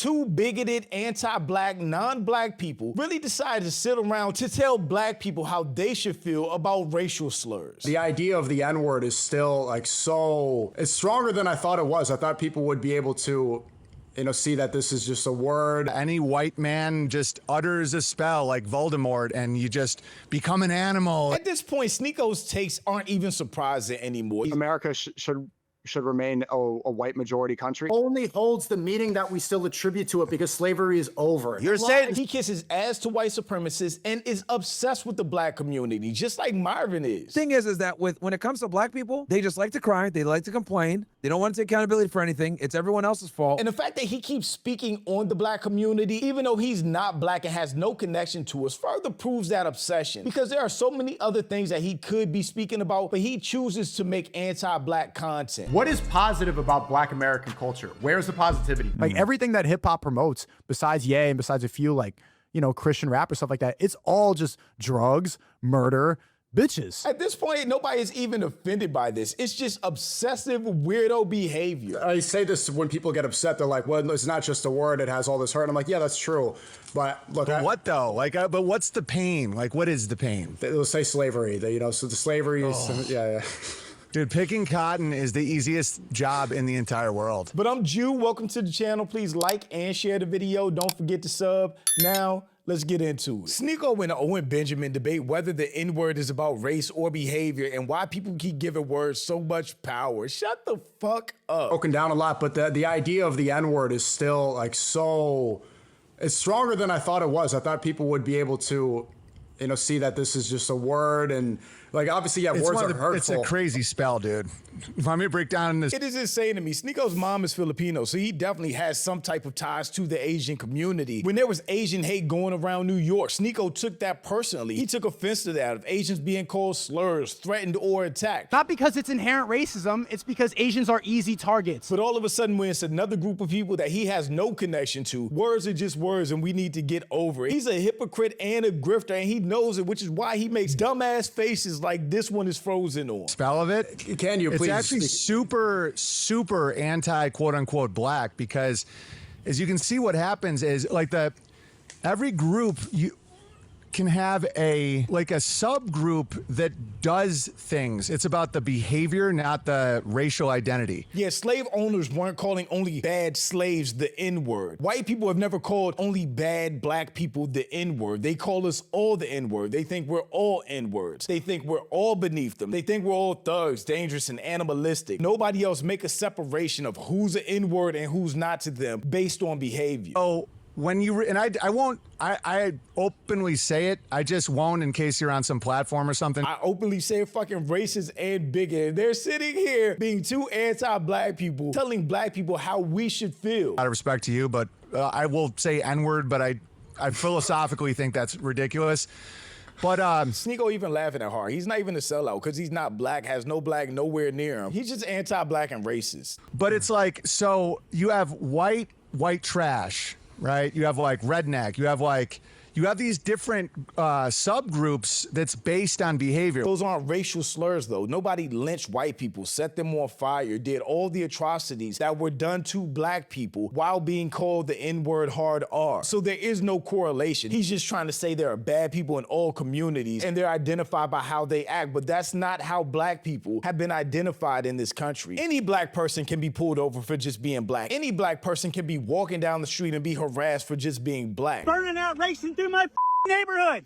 two bigoted, anti-black, non-black people really decided to sit around to tell black people how they should feel about racial slurs. The idea of the N-word is still like it's stronger than I thought it was. I thought people would be able to, you know, see that this is just a word. Any white man just utters a spell like Voldemort and you just become an animal. At this point, Sneako's takes aren't even surprising anymore. America should remain a white majority country. Only holds the meaning that we still attribute to it because slavery is over. You're saying he kisses ass to white supremacists and is obsessed with the black community, just like Marvin is. Thing is that when it comes to black people, they just like to cry, they like to complain, they don't want to take accountability for anything. It's everyone else's fault. And the fact that he keeps speaking on the black community, even though he's not black and has no connection to us, further proves that obsession. Because there are so many other things that he could be speaking about, but he chooses to make anti-black content. What is positive about black American culture? Where's the positivity? Like everything that hip hop promotes, besides Ye and besides a few like, you know, Christian rap or stuff like that, it's all just drugs, murder, bitches. At this point, nobody is even offended by this. It's just obsessive weirdo behavior. I say this when people get upset. They're like, well, it's not just a word. It has all this hurt. I'm like, yeah, that's true. But look, what though? Like, but what's the pain? Like, what is the pain? They'll say slavery. You know, so the slavery is, yeah. Dude, picking cotton is the easiest job in the entire world. But I'm Jew. Welcome to the channel. Please like and share the video. Don't forget to sub. Now, let's get into it. Sneako and Owen Benjamin debate whether the N-word is about race or behavior and why people keep giving words so much power. Shut the fuck up. Broken down a lot, but the idea of the N-word is still like it's stronger than I thought it was. I thought people would be able to, you know, see that this is just a word and like, obviously, yeah, words are hurtful. It's a crazy spell, dude. Let me break down this. It is insane to me. Sneako's mom is Filipino, so he definitely has some type of ties to the Asian community. When there was Asian hate going around New York, Sneako took that personally. He took offense to that, of Asians being called slurs, threatened, or attacked. Not because it's inherent racism, it's because Asians are easy targets. But all of a sudden, when it's another group of people that he has no connection to, words are just words and we need to get over it. He's a hypocrite and a grifter, and he knows it, which is why he makes dumbass faces like this one is frozen on. Spell of it? Can you please? It's actually super anti quote unquote black, because as you can see, what happens is like every group can have a subgroup that does things. It's about the behavior, not the racial identity. Yeah, slave owners weren't calling only bad slaves the N-word. White people have never called only bad black people the N-word. They call us all the N-word. They think we're all N-words. They think we're all beneath them. They think we're all thugs, dangerous, and animalistic. Nobody else make a separation of who's an N-word and who's not to them based on behavior. Oh. When you, and I won't, I openly say it, I just won't in case you're on some platform or something. I openly say fucking racist and bigoted. They're sitting here being two anti-black people, telling black people how we should feel. Out of respect to you, but I will say N-word, but I philosophically think that's ridiculous. But Sneako even laughing at her. He's not even a sellout because he's not black, has no black nowhere near him. He's just anti-black and racist. But it's like, so you have white trash, right? You have like redneck, you have these different subgroups that's based on behavior. Those aren't racial slurs though. Nobody lynched white people, set them on fire, did all the atrocities that were done to black people while being called the N-word hard R. So there is no correlation. He's just trying to say there are bad people in all communities and they're identified by how they act, but that's not how black people have been identified in this country. Any black person can be pulled over for just being black. Any black person can be walking down the street and be harassed for just being black. Burning out racing through my neighborhood.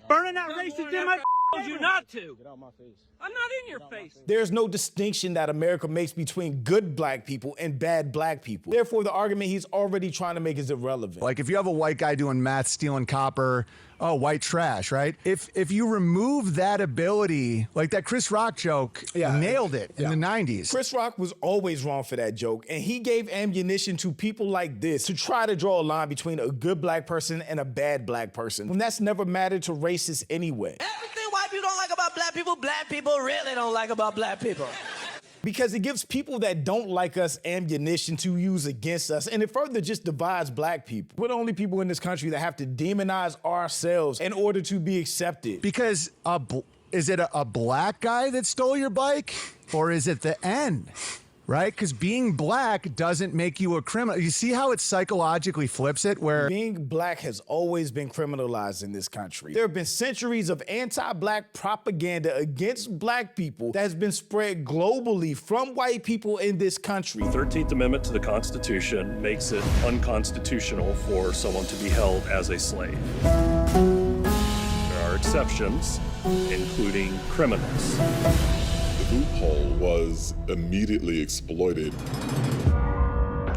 Burning out racing through my told you not to. Get out my face. I'm not in your face. There's no distinction that America makes between good black people and bad black people. Therefore, the argument he's already trying to make is irrelevant. Like if you have a white guy doing meth, stealing copper, oh, white trash, right? If you remove that ability, like that Chris Rock joke, nailed it in the 90s. Chris Rock was always wrong for that joke, and he gave ammunition to people like this to try to draw a line between a good black person and a bad black person, when that's never mattered to racists anyway. Everything white people don't like about black people really don't like about black people. Because it gives people that don't like us ammunition to use against us, and it further just divides black people. We're the only people in this country that have to demonize ourselves in order to be accepted. Because is it a black guy that stole your bike, or is it the N? right? Because being black doesn't make you a criminal. You see how it psychologically flips it, where being black has always been criminalized in this country. There have been centuries of anti-black propaganda against black people that has been spread globally from white people in this country. The 13th Amendment to the Constitution makes it unconstitutional for someone to be held as a slave. There are exceptions, including criminals. The loophole was immediately exploited.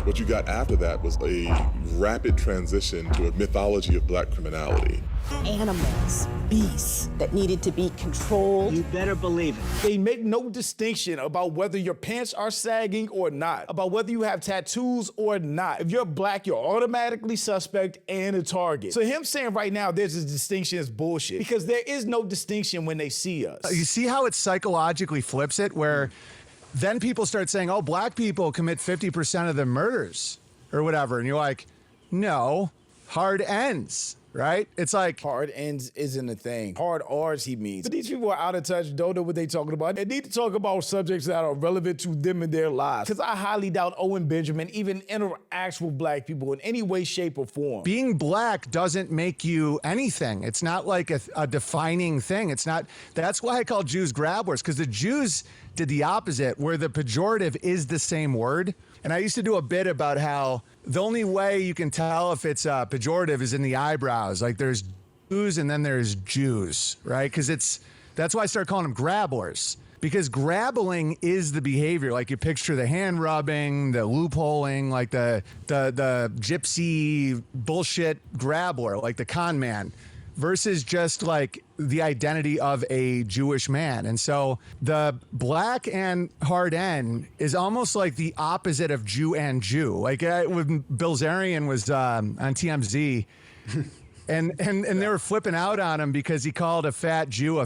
What you got after that was a rapid transition to a mythology of black criminality. Animals, beasts that needed to be controlled. You better believe it. They make no distinction about whether your pants are sagging or not, about whether you have tattoos or not. If you're black, you're automatically suspect and a target. So him saying right now there's a distinction is bullshit, because there is no distinction when they see us. you see how it psychologically flips it, where then people start saying, oh, black people commit 50% of the murders or whatever. And you're like, no, hard ends. Right? It's like hard ends isn't a thing. Hard R's he means. But these people are out of touch, don't know what they're talking about. They need to talk about subjects that are relevant to them in their lives. Because I highly doubt Owen Benjamin even interacts with black people in any way, shape, or form. being black doesn't make you anything. It's not like a defining thing. It's not. That's why I call Jews grabblers, because the Jews did the opposite, where the pejorative is the same word. And I used to do a bit about how the only way you can tell if it's pejorative is in the eyebrows. Like there's Jews and then there's Jews, right? Because that's why I started calling them grabblers. Because grabbling is the behavior. Like you picture the hand rubbing, the loopholing, like the gypsy bullshit grabbler, like the con man, versus just like the identity of a Jewish man. And so the black and hard N is almost like the opposite of Jew and Jew. Like when Bilzerian was on TMZ and they were flipping out on him because he called a fat Jew.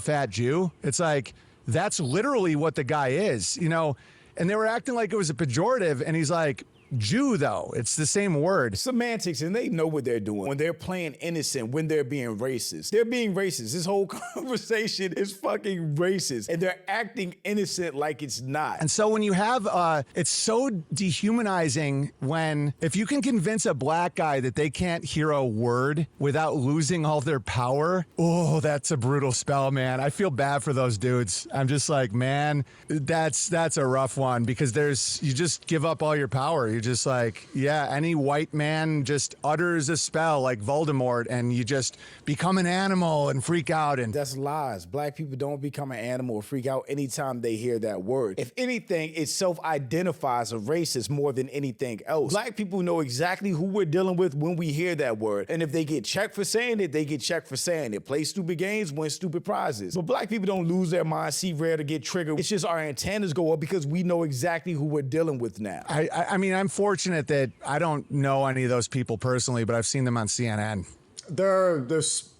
It's like, that's literally what the guy is, you know? And they were acting like it was a pejorative, and he's like, Jew, though. It's the same word. Semantics, and they know what they're doing when they're playing innocent, when they're being racist. They're being racist. This whole conversation is fucking racist, and they're acting innocent like it's not. And so when you have, it's so dehumanizing when, if you can convince a black guy that they can't hear a word without losing all their power, oh, that's a brutal spell, man. I feel bad for those dudes. I'm just like, man, that's a rough one, because you just give up all your power. You're just like, yeah, any white man just utters a spell like Voldemort and you just become an animal and freak out. And that's lies. Black people don't become an animal or freak out anytime they hear that word. If anything, it self-identifies a racist more than anything else. Black people know exactly who we're dealing with when we hear that word. And if they get checked for saying it, they get checked for saying it. Play stupid games, win stupid prizes. But black people don't lose their mind, see rare to get triggered. It's just our antennas go up because we know exactly who we're dealing with now. I mean, I'm fortunate that I don't know any of those people personally, but I've seen them on CNN. There's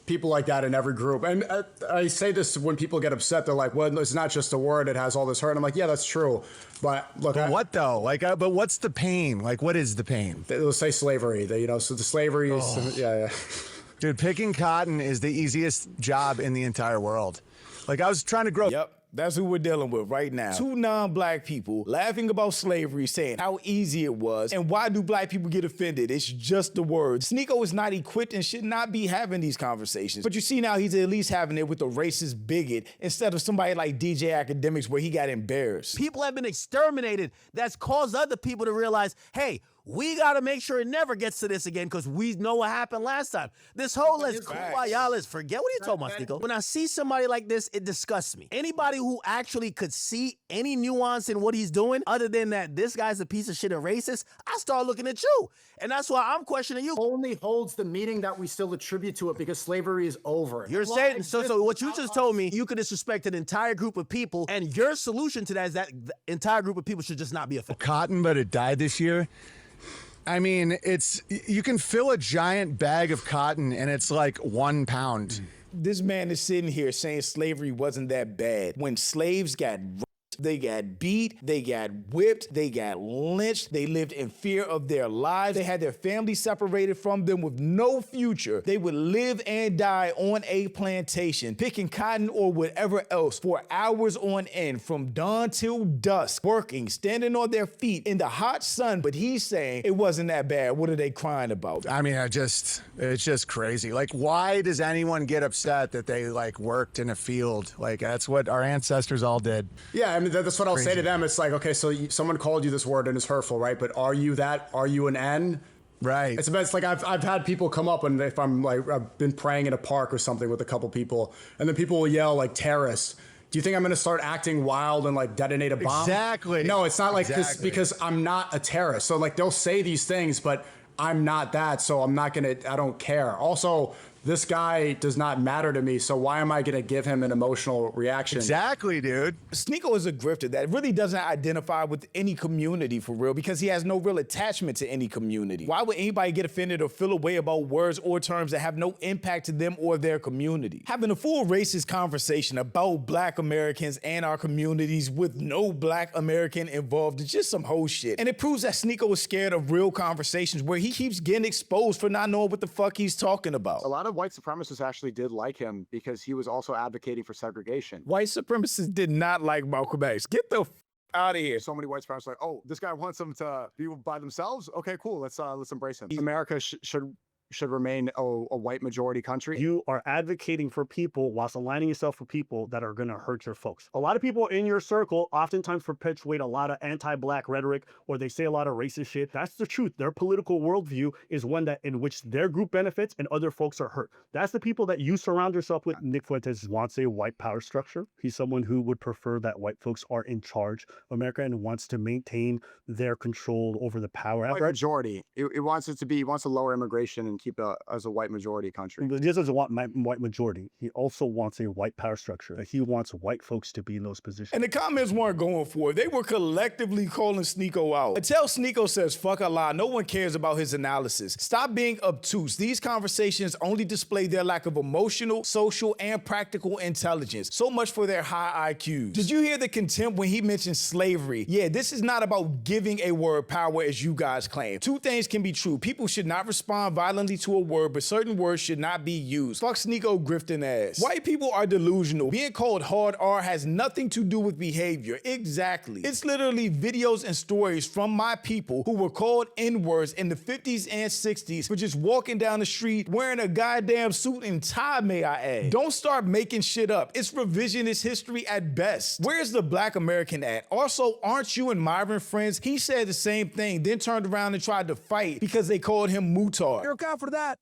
people like that in every group. And I say this when people get upset. They're like, well, it's not just a word. It has all this hurt. And I'm like, yeah, that's true. But look. What though? Like, but what's the pain? Like, what is the pain? They'll say slavery. So the slavery is, yeah. Dude, picking cotton is the easiest job in the entire world. Like, I was trying to grow. Yep. That's who we're dealing with right now. Two non-black people laughing about slavery, saying how easy it was, and why do black people get offended? It's just the word. Sneako is not equipped and should not be having these conversations. But you see now he's at least having it with a racist bigot instead of somebody like DJ Academics where he got embarrassed. People have been exterminated. That's caused other people to realize, hey, we got to make sure it never gets to this again because we know what happened last time. This whole let's kumbaya, let's forget. What are you talking about, Sneako? When I see somebody like this, it disgusts me. Anybody who actually could see any nuance in what he's doing, other than that this guy's a piece of shit and racist, I start looking at you. And that's why I'm questioning you. Only holds the meaning that we still attribute to it because slavery is over. You're saying, so what you just told me, you could disrespect an entire group of people, and your solution to that is that the entire group of people should just not be affected. Cotton, but it died this year. I mean, you can fill a giant bag of cotton and it's like 1 pound. This man is sitting here saying slavery wasn't that bad when slaves got raped raped, they got beat, they got whipped, they got lynched, they lived in fear of their lives, they had their family separated from them with no future. They would live and die on a plantation, picking cotton or whatever else for hours on end, from dawn till dusk, working, standing on their feet in the hot sun. But he's saying it wasn't that bad. What are they crying about? I mean, it's just crazy. Like, why does anyone get upset that they like worked in a field? Like, that's what our ancestors all did. Yeah, I mean, that's what I'll say to them. It's like, okay, so someone called you this word and it's hurtful, right? But are you that? Are you an N? Right. It's like I've had people come up, and if I'm like, I've been praying in a park or something with a couple people, and then people will yell like terrorists. Do you think I'm going to start acting wild and like detonate a bomb? Exactly. No, it's not like this, Exactly. because I'm not a terrorist. So like they'll say these things, but I'm not that. So I'm not going to, I don't care. Also, this guy does not matter to me, so why am I going to give him an emotional reaction? Exactly, dude. Sneako is a grifter that really doesn't identify with any community for real, because he has no real attachment to any community. Why would anybody get offended or feel a way about words or terms that have no impact to them or their community? Having a full racist conversation about Black Americans and our communities with no Black American involved is just some whole shit. And it proves that Sneako is scared of real conversations where he keeps getting exposed for not knowing what the fuck he's talking about. A lot of white supremacists actually did like him because he was also advocating for segregation. White supremacists did not like Malcolm X. Get the out of here. So many white supremacists are like, oh, this guy wants them to be by themselves? Okay, cool. Let's embrace him. America should remain a white majority country. You are advocating for people whilst aligning yourself with people that are going to hurt your folks. A lot of people in your circle oftentimes perpetuate a lot of anti-Black rhetoric, or they say a lot of racist shit. That's the truth. Their political worldview is one that in which their group benefits and other folks are hurt. That's the people that you surround yourself with. Nick Fuentes wants a white power structure. He's someone who would prefer that white folks are in charge of America and wants to maintain their control over the power. White majority. It wants it to be, it wants to lower immigration and keep as a white majority country. He doesn't want white majority. He also wants a white power structure. He wants white folks to be in those positions. And the comments weren't going for it. They were collectively calling Sneako out. Until Sneako says, fuck Allah, no one cares about his analysis. Stop being obtuse. These conversations only display their lack of emotional, social, and practical intelligence. So much for their high IQs. Did you hear the contempt when he mentioned slavery? Yeah, this is not about giving a word power as you guys claim. Two things can be true. People should not respond violently to a word, but certain words should not be used. Fuck Sneako grifting ass. White people are delusional. Being called hard R has nothing to do with behavior. Exactly. It's literally videos and stories from my people who were called N-words in the 50s and 60s for just walking down the street wearing a goddamn suit and tie, may I add. Don't start making shit up. It's revisionist history at best. Where's the Black American at? Also, aren't you and Myron friends? He said the same thing, then turned around and tried to fight because they called him Mutar. You're account for that.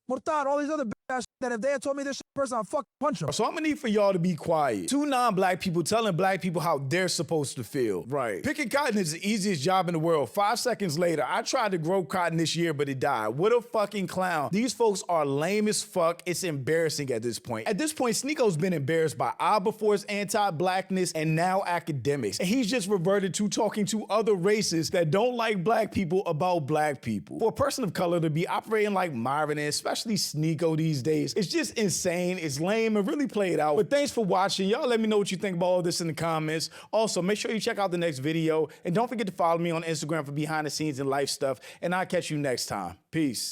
Mortar, all these other ass that if they had told me this shit person, I'd fucking punch them. So I'm gonna need for y'all to be quiet. Two non-Black people telling Black people how they're supposed to feel. Right. Picking cotton is the easiest job in the world. 5 seconds later, I tried to grow cotton this year, but it died. What a fucking clown. These folks are lame as fuck. It's embarrassing at this point. At this point, Sneako's been embarrassed by Albafor's anti-Blackness and now academics. And he's just reverted to talking to other races that don't like Black people about Black people. For a person of color to be operating like Myron, and especially Sneako these days, it's just insane, it's lame, and really played out. But thanks for watching. Y'all let me know what you think about all this in the comments. Also, make sure you check out the next video, and don't forget to follow me on Instagram for behind the scenes and life stuff, and I'll catch you next time. Peace.